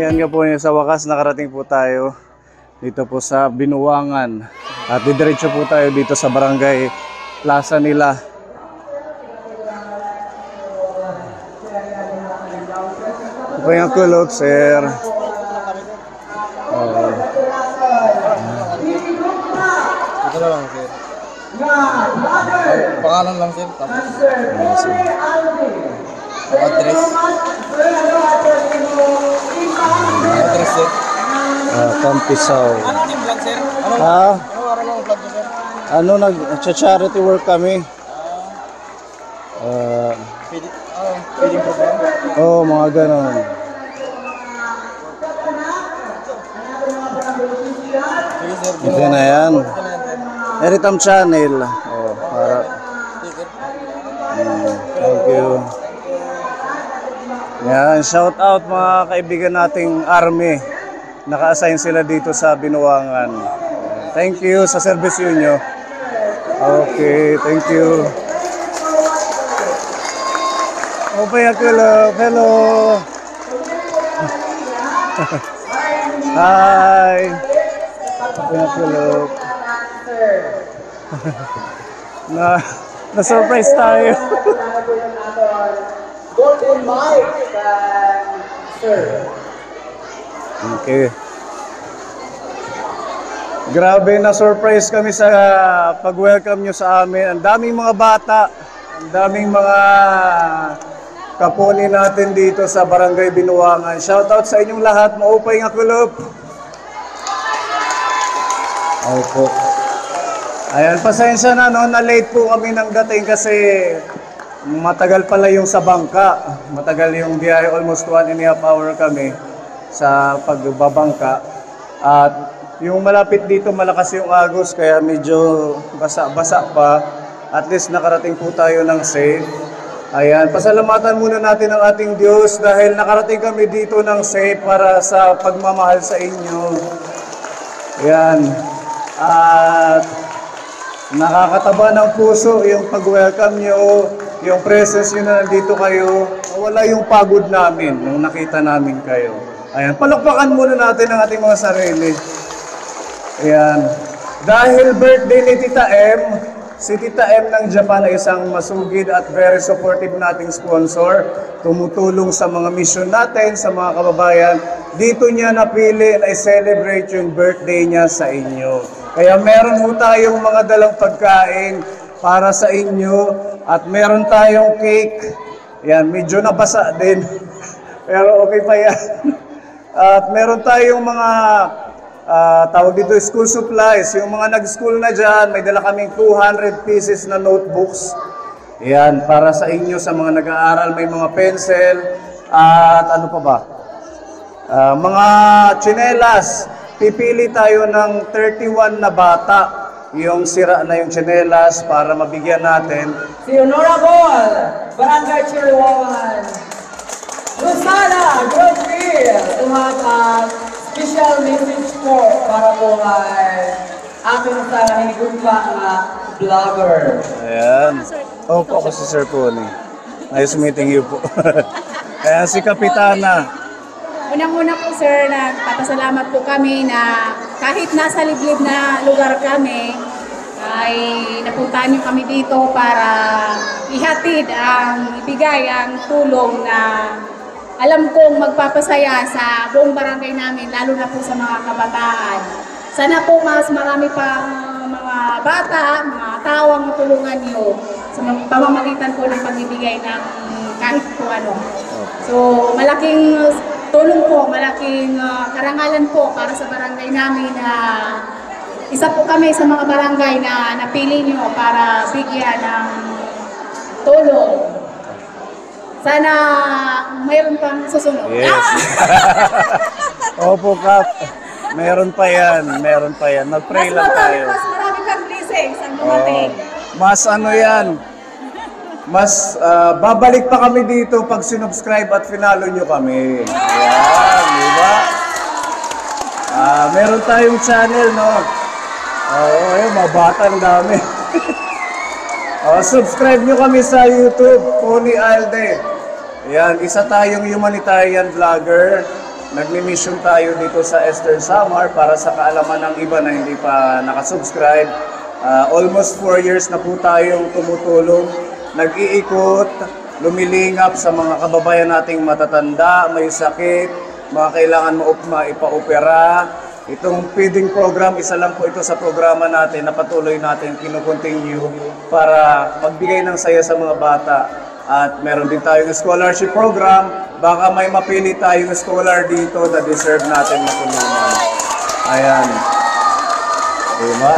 Yan nga po yun, sa wakas nakarating po tayo dito po sa Binuangan. At didiretso po tayo dito sa barangay plaza nila. Ito po yung kulog, sir. Ito na lang, sir. Pangalan lang, sir. Tapos, address. Address, sir. Tampisaw. Ano team vlog, sir? Ha? Ano araw lang vlog, sir? Ano, nag-charity work kami. Feeding program? Oo, mga ganon. Sige, sir. Okay na yan. Eritam Channel. Oh, para. Thank you. Yan, shout out mga kaibigan nating army. Naka-assign sila dito sa Binuangan. Thank you sa serbisyo nyo. Okay, thank you. Okay, hello. Hi. Hello. Na-surprise tayo. Golden mic, sir. Okay. Grabe, na-surprise kami sa pag-welcome nyo sa amin. Ang daming mga bata, ang daming mga kapuni natin dito sa Barangay Binuangan. Shoutout sa inyong lahat, maupay nga kulop. Opo. Ayan, pasensya na, no? Na-late po kami ng dating kasi matagal pala yung sa bangka. Matagal yung biyahe, almost 1.5 hour kami sa pagbabangka. At yung malapit dito, malakas yung agos, kaya medyo basa-basa pa. At least nakarating po tayo ng safe. Ayan, pasalamatan muna natin ang ating Diyos dahil nakarating kami dito ng safe para sa pagmamahal sa inyo. Ayan. At nakakataba ng puso yung pag-welcome nyo, yung presence nyo na nandito kayo. Wala yung pagod namin nung nakita namin kayo. Ayan, palakpakan muna natin ang ating mga sarili. Ayan. Dahil birthday ni Tita M, si Tita M ng Japan ay isang masugid at very supportive nating sponsor. Tumutulong sa mga mission natin, sa mga kababayan. Dito niya napili na i-celebrate yung birthday niya sa inyo. Kaya meron ho tayong mga dalang pagkain para sa inyo at meron tayong cake. Yan, medyo nabasa din. Pero okay pa yan. At meron tayong mga tawag dito school supplies. Yung mga nag-school na dyan, may dala kaming 200 pieces na notebooks. Yan, para sa inyo sa mga nag-aaral. May mga pencil at ano pa ba? Mga tsinelas. Pipili tayo ng 31 na bata. Yung sira na yung tsinelas para mabigyan natin. Si Honorable Barangay Chiriwawan Rosana Grossfield to have a special message po para po kay ating sa hinigugma na vlogger. Ayan. Opo ako si Sir Pony. Nice meeting you po. Ayan si Kapitana. Unang-una po sir, nagpapasalamat po kami na kahit nasa liblib na lugar kami, ay napuntahan niyo kami dito para ihatid ibigay ang tulong na alam kong magpapasaya sa buong barangay namin, lalo na po sa mga kabataan. Sana po mas marami pang mga bata, mga tawang matulungan niyo sa pamamagitan po ng pagbibigay ng kahit po ano. So malaking tulong po, malaking karangalan po para sa barangay namin na isa po kami sa mga barangay na napili niyo para bigyan ng tulong. Sana mayroon pang susunod. Yes. Opo, Kap. Meron pa yan. Meron pa yan. Mag-pray lang tayo. Mas marami pang blessings ang dumating. Mas ano yan. Mas babalik pa kami dito pag sinubscribe at finalo nyo kami. Ayan, di ba? Meron tayong channel, no? Oo, ayun, mga bata, ang dami. Subscribe nyo kami sa YouTube, Pony Alde. Ayan, isa tayong humanitarian vlogger. nagmi-mission tayo dito sa Eastern Samar para sa kaalaman ng iba na hindi pa nakasubscribe. Almost 4 years na po tayong tumutulong, nag-iikot, lumilingap sa mga kababayan nating matatanda, may sakit, mga kailangan maipa-opera. Itong feeding program, isa lang po ito sa programa natin na patuloy natin kinukontinue para magbigay ng saya sa mga bata. At meron din tayong scholarship program. Baka may mapili tayong scholar dito na deserve natin matulungan. Ayan. Diba?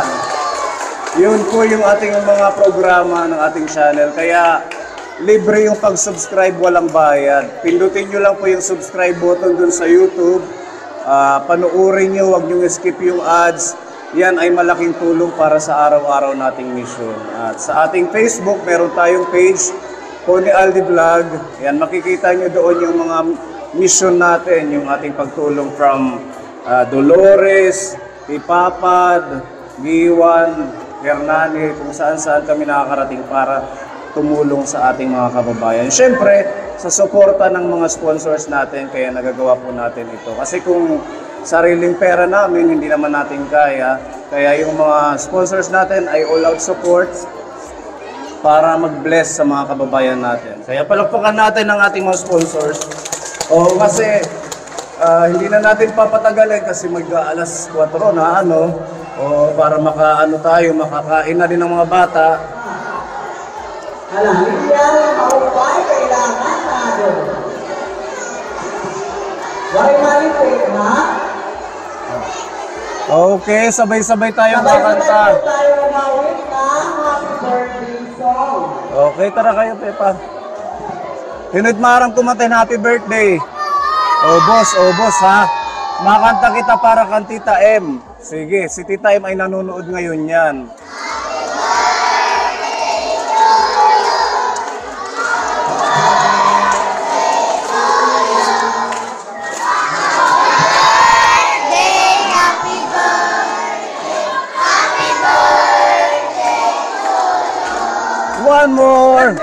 Yun po yung ating mga programa ng ating channel. Kaya libre yung pag-subscribe, walang bayad. Pindutin nyo lang po yung subscribe button dun sa YouTube. Panuorin nyo, huwag nyo skip yung ads. Yan ay malaking tulong para sa araw-araw nating mission. At sa ating Facebook, meron tayong page, Pony Aldi Vlog. Yan, makikita nyo doon yung mga mission natin, yung ating pagtulong from Dolores, Ipapad, Giwan, Hernani, kung saan-saan kami nakakarating para tumulong sa ating mga kababayan. Siyempre, sa suporta ng mga sponsors natin, kaya nagagawa po natin ito. Kasi kung sariling pera namin, hindi naman natin kaya. Kaya yung mga sponsors natin ay all-out support para mag-bless sa mga kababayan natin. Kaya palakpakan natin ang ating mga sponsors. Kasi hindi na natin papatagalin kasi mag-alas 4 na para makakain na din ng mga bata. Hindi yan ang maupay kailangan natin. Why malipit, ha? Okay, sabay-sabay tayong kakanta. Sabay-sabay tayo umawit ng happy birthday song. Okay, tara kayo, Pepa. Hinut marang kumatin, happy birthday. Boss, ha? Makanta kita para kang Tita M. Sige, si Tita M ay nanonood ngayon yan. One more.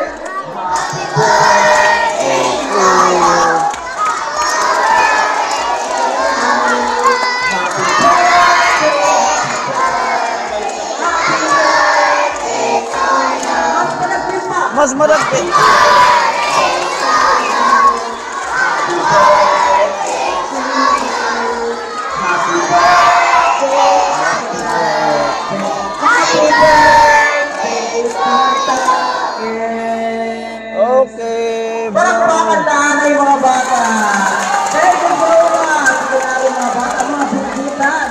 Mas malapit. Okay, Palakpakan na yung mga bata. Thank you so much. Grabe mga bata, mga bukitan.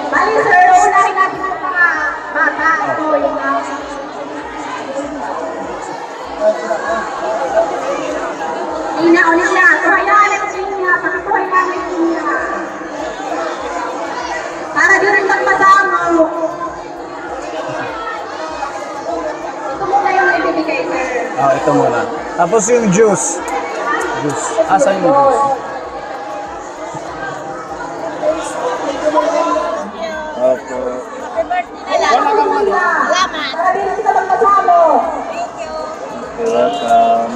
Bali sir, unahin natin ang mga bata. Ito yung ulit na. Kaya niya, pakakuhay namin niya. Para din ang magpasama. Ito muna yung ibibigay, sir. Ito muna. Tapos yung juice. Asan yung juice? Opo. Salamat. Para din kita magpasama. Welcome.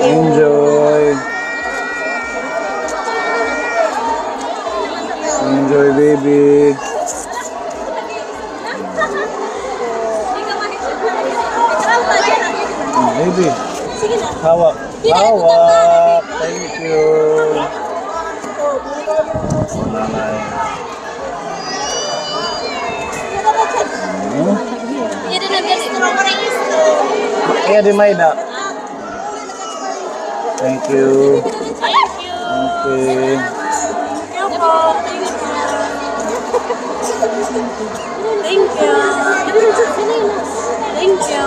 Enjoy. Enjoy, baby. Baby. Hawak. Hawak. Thank you. Nanay. Kaya di Maida. Thank you. Okay. Thank you. Thank you.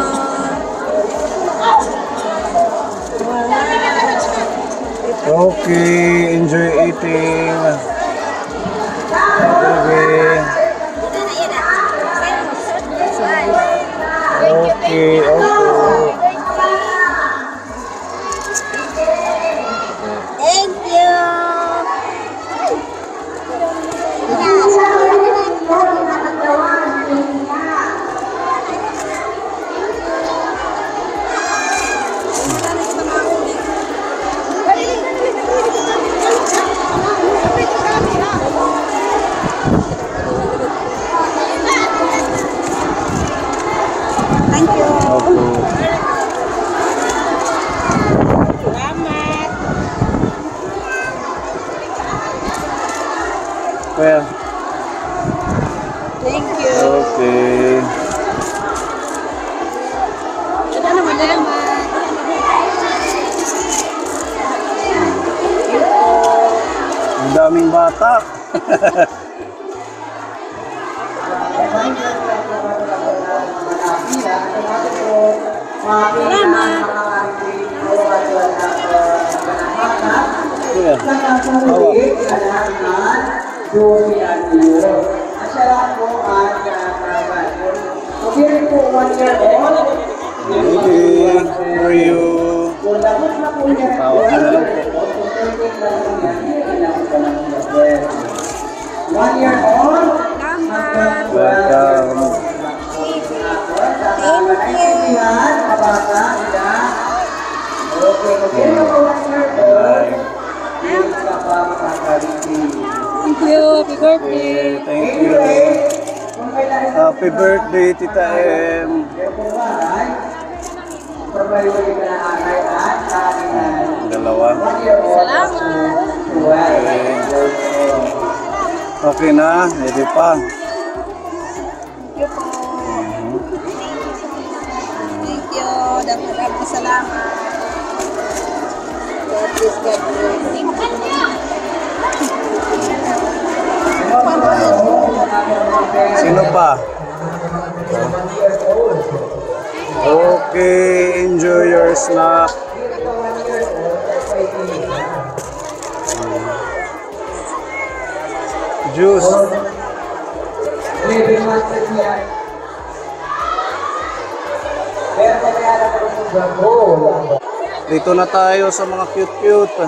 Okay, enjoy eating. Okay. Okay, okay. Thank you. Opo. Salamat. Well, Thank you. okay. Ano naman yan? Ang daming bata. Kuya, baby, for you. Tawa ka na lang po. 1 year old. Welcome. Thank you. Happy birthday. Okay, thank you. Happy birthday, Tita M. Dalawa. Salamat. Okay na, hindi pa. Thank you. Dapat salamat. God bless, God bless. Sino pa? Okay, enjoy your snack. Juice. Dito na tayo sa mga cute-cute.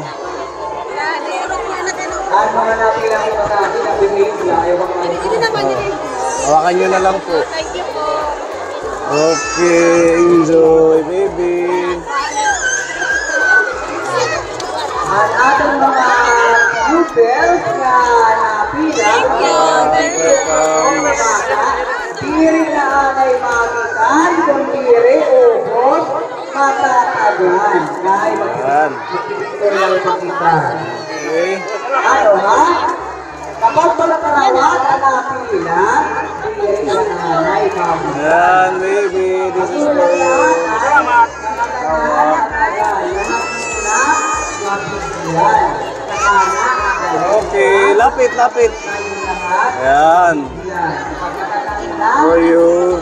Hawakan nyo na lang po. Thank you po. Okay, enjoy, baby. Ang ating mga pupils na napila, Welcome. diri na ay magitan, kung diri ubos, matatagan. Dahil Yan. mag-tutorial pa kita. Okay. Ano ha? Kapag pala karawat ang napila, diri na ay magitan. Yan, baby. This is for you. Okay, lapit, lapit. Yan. For you.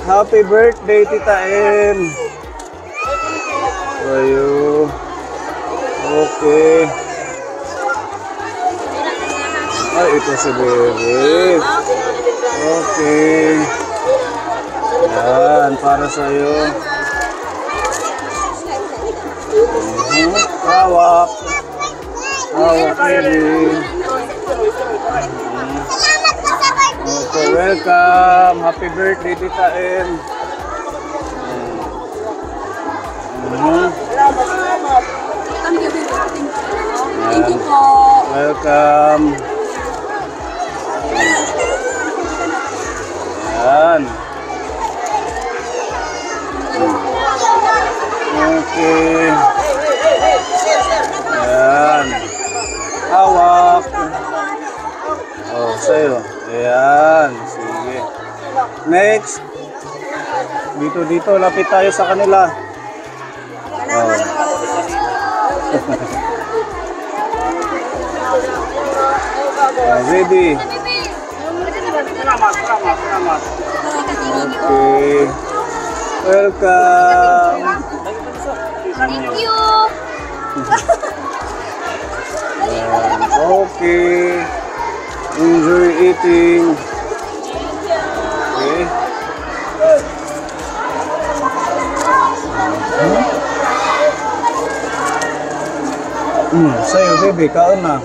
Happy birthday, Tita M. For you. Okay. Ay, ito si baby. Okay. Yan, para sa'yo. Hawak. Hawak, baby. Okay, welcome. Happy birthday, Tita M. Thank you po. Welcome. Yan. Okay. Yan. Hawak. Oh, sa'yo. Ayan. Sige. Next. Dito. Lapit tayo sa kanila. Oh. Ready. Okay. Welcome. Thank you. Okay. Enjoy eating. Okay. Sa'yo, baby, kaon na.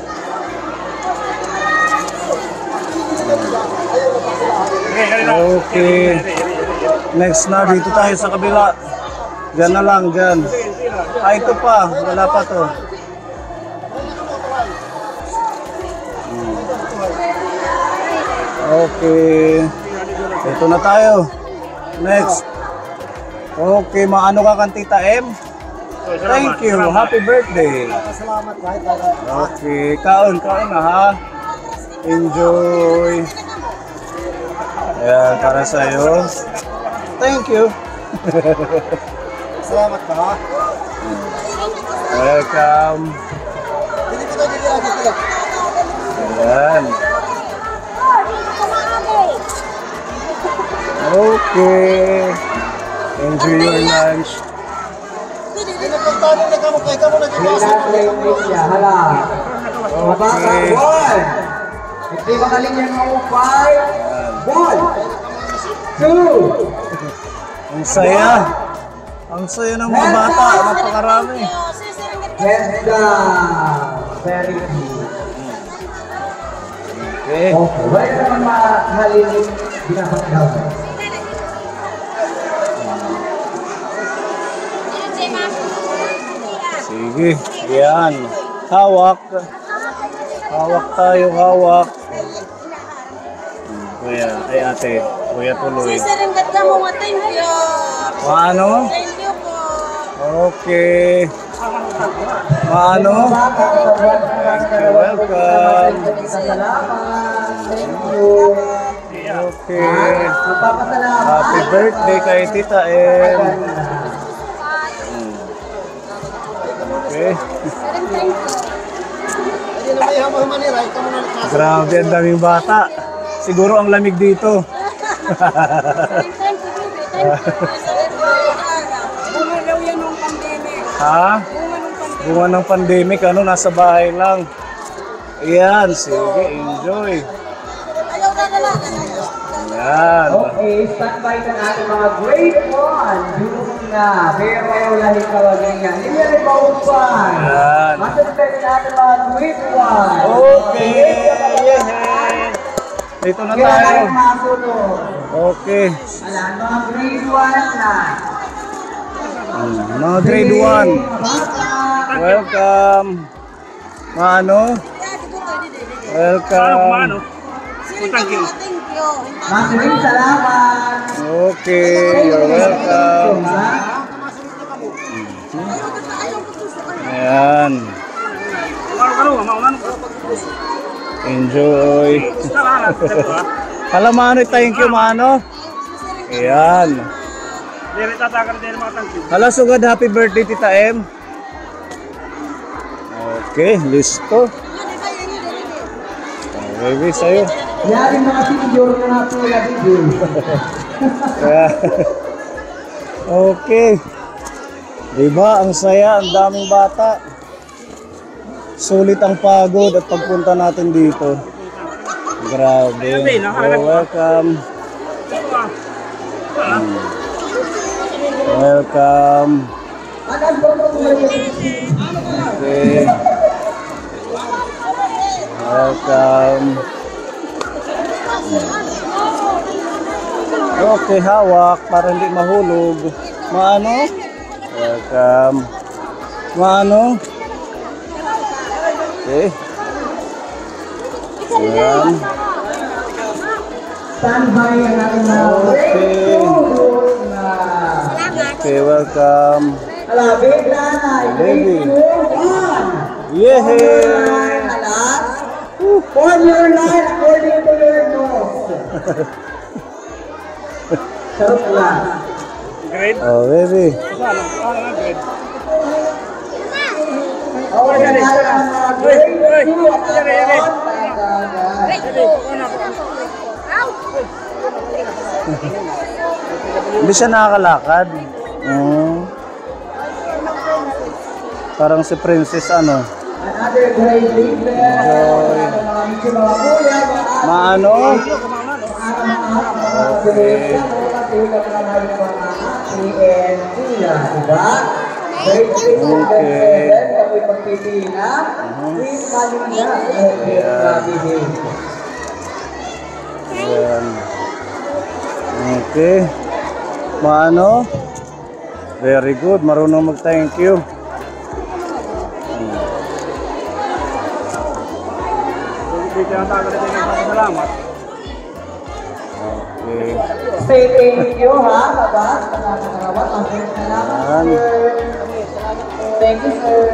Okay. Next na, dito tayo sa kabila. Diyan na lang, diyan. Ah, ito pa. Wala pa to. Okay. Ito na tayo. Next. Okay, maano ka kan Tita M? Thank you. Happy birthday. Salamat kahit Okay, kaon na ha. Enjoy. Ayan, para sa'yo. Thank you. Salamat ka ha. Welcome. Dito. Ayan. Okay. Enjoy your lunch. Pinagpuntahan na kamo kay kamo nagpasok. Hala. Okay. One. Hindi magaling yan mo. 5. 1. 2. Ang saya. Ang saya ng mga bata. Napakarami. Hands down. Very good. Okay. Okay. Wala naman mahalinig. Binapagdaw. Sige. Yan. Hawak. Hawak tayo, hawak. Kuya, ay ate. Kuya tuloy. Sisiranggat ka mo, thank you. Maano? Thank you po. Okay. Maano? Welcome. Okay. Happy birthday kay Tita M. Okay. Hindi na may hama-hama ni Ray, kamo na nagpasok. Grabe, ang daming bata. Siguro ang lamig dito. Bumalaw yan nung pandemic. Ha? Bunga ng pandemic, ano, nasa bahay lang. Ayan, sige, enjoy. Ayaw na lang. Ayan. Okay, stand by ka natin mga grade 1. Beautiful na. Pero ayaw lang ikawagingan. Hindi yan ipaupan. Ayan. Masasipin natin mga grade 1. Okay. Yehey. Dito na Kaya tayo. tayo masunod. Okay. Alam, mga grade 1 na. Mga grade 1. Welcome. Maano? Welcome. Thank you. Maraming salamat. Okay, you're welcome. Ayan. Enjoy. Hala, Mano, thank you, Mano. Ayan. Hala, sugad, happy birthday, Tita M. Okay, listo. Baby, sa'yo. Yari mga sinidyor na natin na video. Kaya, okay. Diba, ang saya, ang daming bata. Sulit ang pagod at pagpunta natin dito. Grabe. Oh, welcome. Welcome. Okay. Welcome. Okay, hawak para hindi mahulog. Maano? Welcome. Maano? Okay. Ayan. Stand by ang ating mga Okay. Okay, welcome. Alabit na na. Baby. 1. Yehey! On your life according to your nose. Sarap lang. Oh, baby. Okay na natin ang mga grade 2 Hindi siya nakakalakad. Parang si Princess ano. Another grade leader. Mga kuya, Maano? Okay. Okay. Ayan. Okay. Maano? Very good. Marunong mag-thank you. Okay. Say thank you ha, labas. Nakakarawat. Salamat, sir. Thank you, sir.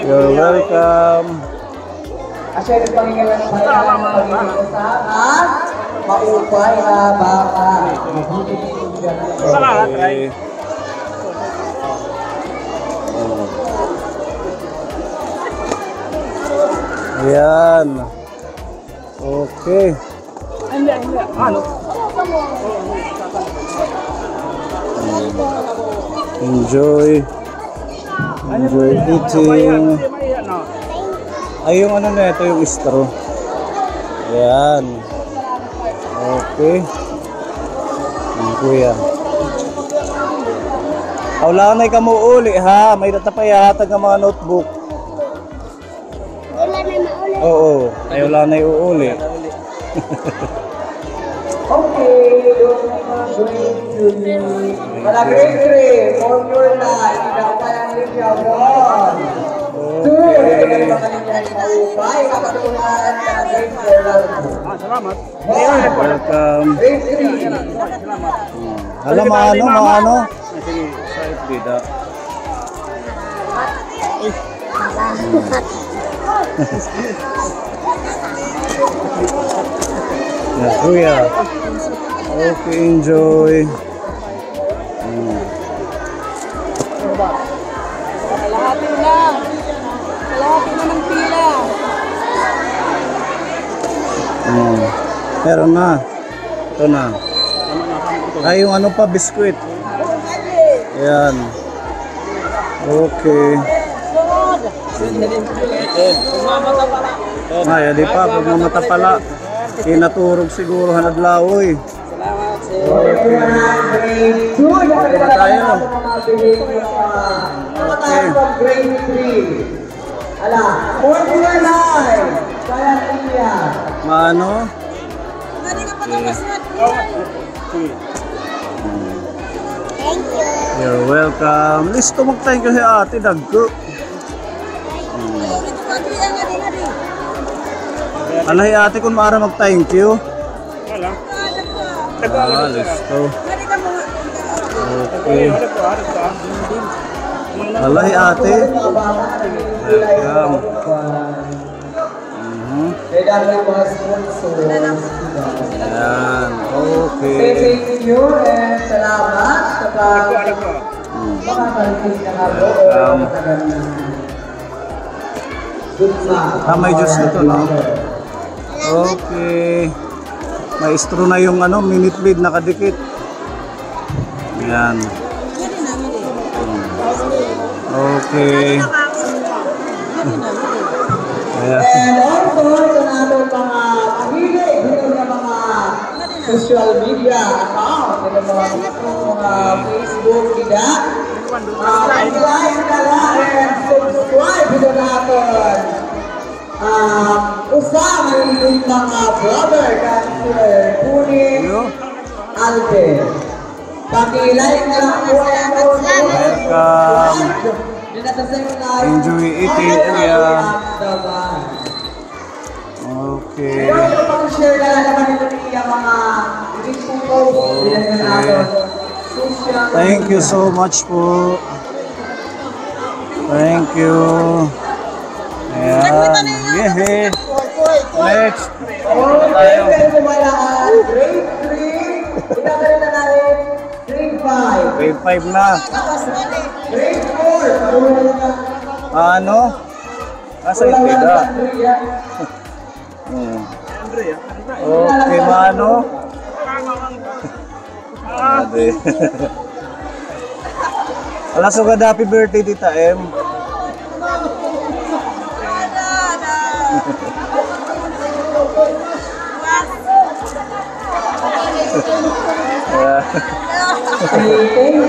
You're welcome. Asya rin pangingalan ng bayan ng pag-ibig sa maupay na baka. Okay. Ayan. Okay. Enjoy. Enjoy eating. Ay, yung ano na ito, yung straw. Ayan. Okay. Ang kuya. Wala na ka mo uli ha. May datapayahatag ng mga notebook. Wala na mauli. Oo. Ay wala na iuuli. Okay, wala grade 3, for your life, hindi ako kayang linya 1. 2, hindi ka naman maupay, kapatunan ka na grade 4. Salamat. Welcome. Grade 3. Alam mo ano? Sige, sa bida. Yeah, kuya. Okay, enjoy. Kalahati na. Kalahati na ng pila. Meron na. Ito na. Ay, yung ano pa, biskuit. Ayan. Okay. Ay, di pa, pag mamata pala. Kinaturog siguro hanadlawoy. Okay. Grade 2, Okay na tayo. Okay. Grade 3. Ala, for your life, kaya linya. Maano? Nari ka pa tapos na. Thank you. You're welcome. Listo mag-thank you si ate, dagko. Ulit ka tuya nga din nga din. Alahi ate kung maara mag-thank you. Ada ka. Listo. Nari ka mga. Okay. Alahi ate. Welcome. Kaya dami mga sponsor. Ayan. Okay. Thank you and salamat sa makakalitis na nga po. Good luck. May juice nito, no? Okay. Maestro na yung ano, minute maid nakadikit. Ayan. Okay. Ayan. And also sa natin mga mahilig dito na mga social media account, dito mga Facebook, dida. Like na lang and subscribe dito natin. Usama yung mga brother kasi Punin Alde. Paki-like na lang po yan. Welcome. Enjoy eating, kuya. Okay. Share na lang naman ito yung mga Facebook post. Thank you so much po. Thank you. Ayan. Yehe. Next. Tayo. Grade 3. Pinagalan na natin. Grade 5. Grade 5 na. Grade 4. Ano? Asa yung pida? Okay, mano? Ade. Alas agad happy birthday, Tita M. Yeah. Thank you.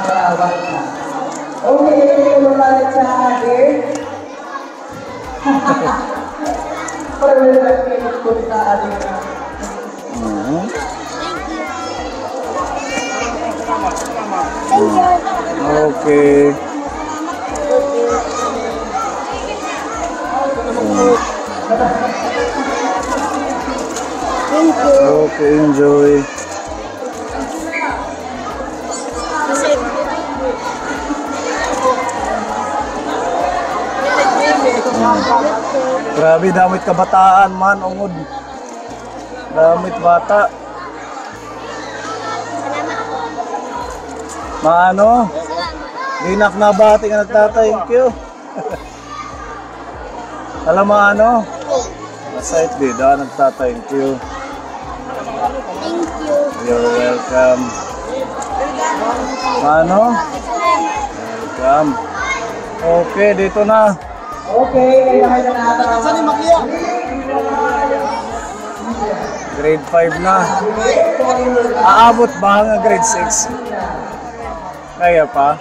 Salamat. Okay, ito ulit sa akin. Pero wala kayo kung sa atin. Okay. Okay, enjoy. Grabe, damit kabataan man, ungod. Damit bata. Maano? Dinak na bati nga nagta-thank you. Alam mo ano? Masayit din, nagta-thank you. Thank you. You're welcome. Ano? Welcome. Okay, dito na. Okay, kaya na natin. Saan yung Makia? Grade 5 na. Aabot ba hanggang grade 6? Kaya pa?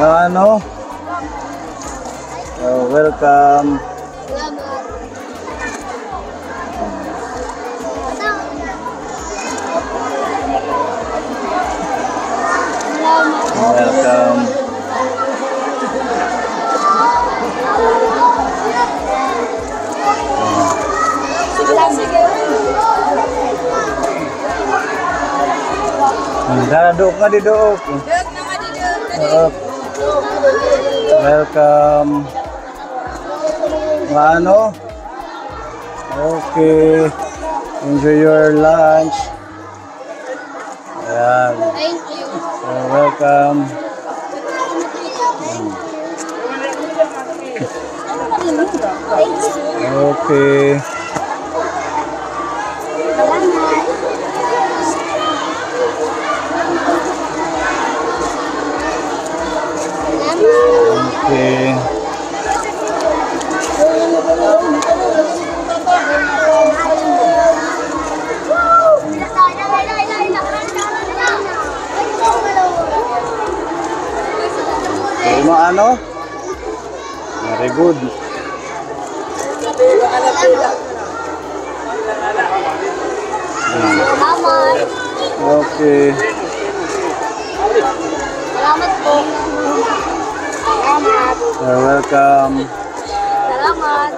Ano? Oh, welcome. Salamat. Welcome. Dadok nga di dook. Welcome. Ano? Okay. Enjoy your lunch. Ayan. Thank you. You're welcome. Okay. Okay. Okay, ano? Very good. Salamat. Okay. Salamat po. Salamat. You're welcome. Salamat.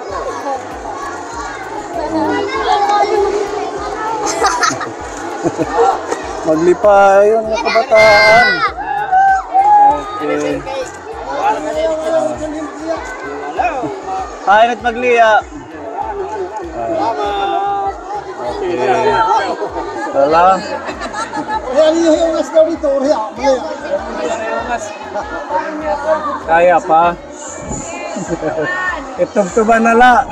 Maglipa yun ng kabataan. Okay. Kain at magliya. Okay. Tala. Kaya yung mas daw dito, Ria. Kaya pa. Itugtuban na la.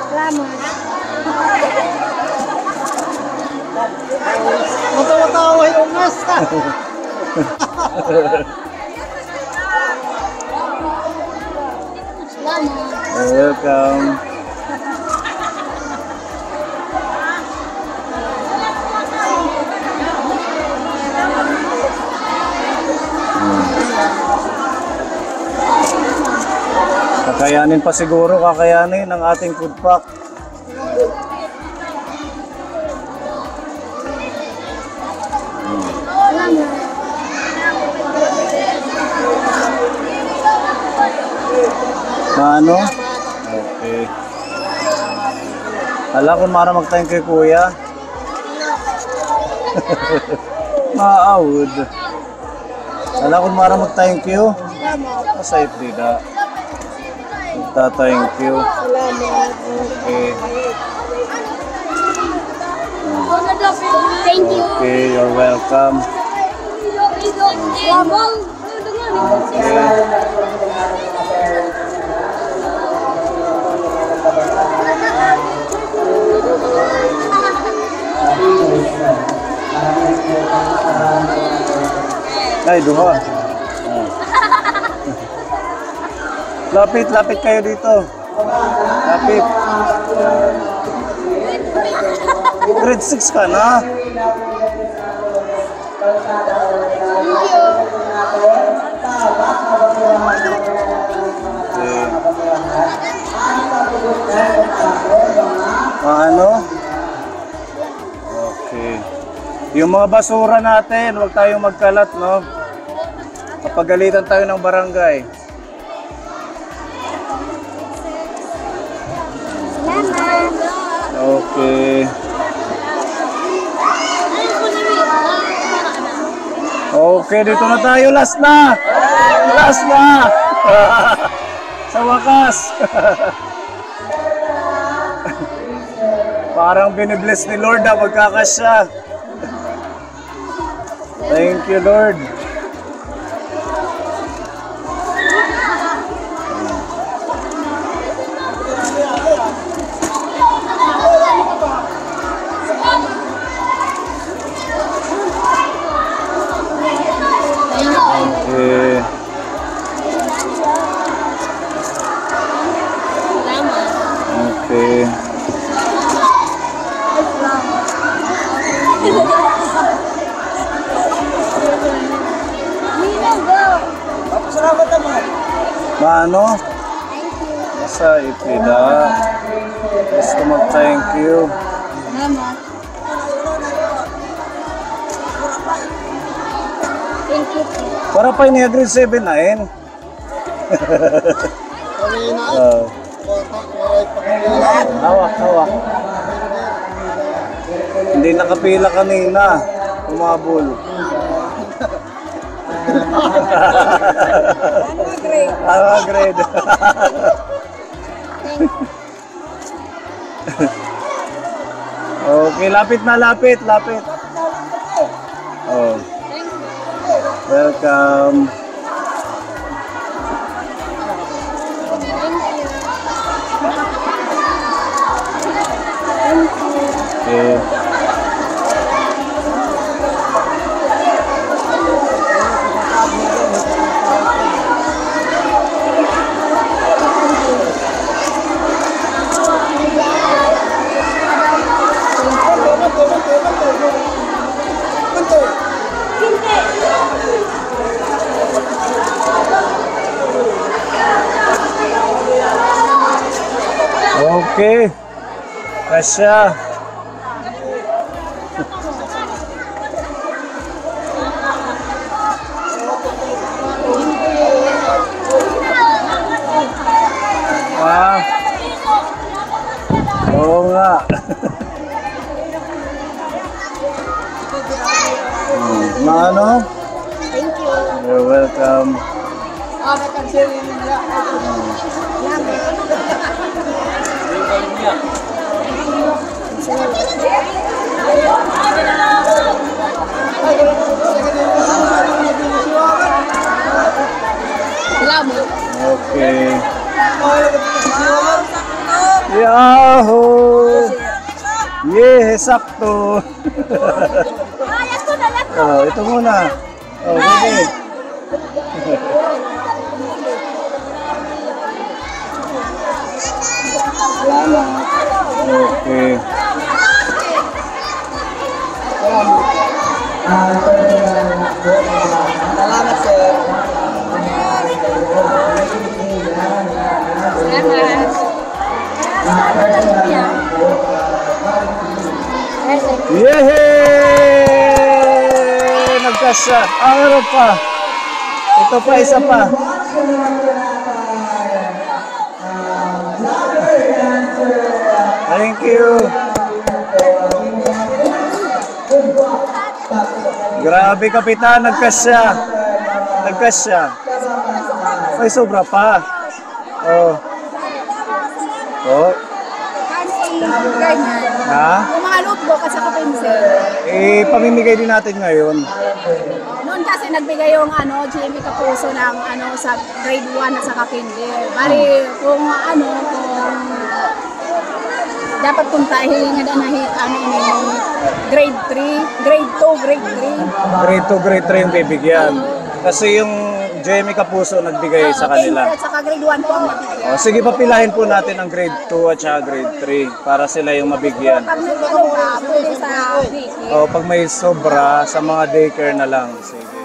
Salamat. Matawa-tawa yung mas. Salamat. You're welcome. Kakayanin pa siguro, kakayanin ng ating food pack. Ano? Okay. Hala kung mara mag-thank kay kuya. Maawod. Hala kung mara mag-thank you. Masayip dida. Magta-thank you. Okay. Thank you. Okay, you're welcome. Salamat. Ay, duha. Lapit, lapit kayo dito. Lapit. Grade 6 ka na. Okay. Ano? Okay. Yung mga basura natin, huwag tayong magkalat, no? Kapagalitan tayo ng barangay. Okay. Okay, dito na tayo. Last na! Last na! Sa wakas! Parang binibless ni Lord na magkakasya. Thank you, Lord. Okay. Okay. Salamat naman. Mano? Sa ipida. Gusto mag-thank you. Salamat. Thank you po. Para pa niya grade 7 na yun. Kanina. Hawak, hawak. Hindi nakapila kanina. Umabol. Ano grade? Ano grade? Okay, lapit na, lapit, lapit. Oh. Welcome. Okay. Okay. Kasya. Ah. Oo nga. Ano? Thank you. You're welcome. Salamat. Okay. Yahoo! Yeah, sakto. Oh, ito muna. Oh, sige. Okay. Salamat, sir. Yehey! Nagkasya. Ano pa? Ito pa, isa pa. Thank you. Grabe, Kapitan. Nagkasya. Nagkasya. Ay, sobra pa. Oh. Oh. Ganyan. Ha? Yung mga notebook at saka pencil. Eh, pamimigay din natin ngayon. Noon kasi nagbigay yung GMA Kapuso ng sa grade 1 at saka kinder. Bali, kung dapat puntahin nga grade 3, grade 2, grade 3. Grade 2, grade 3 yung bibigyan. Kasi yung GMA Kapuso nagbigay sa kanila. Kinder at saka grade 1 po ang mabigyan. O, sige, papilahin po natin ang grade 2 at saka grade 3 para sila yung mabigyan. Pag pwede sa daycare. O, pag may sobra, sa mga daycare na lang. Sige.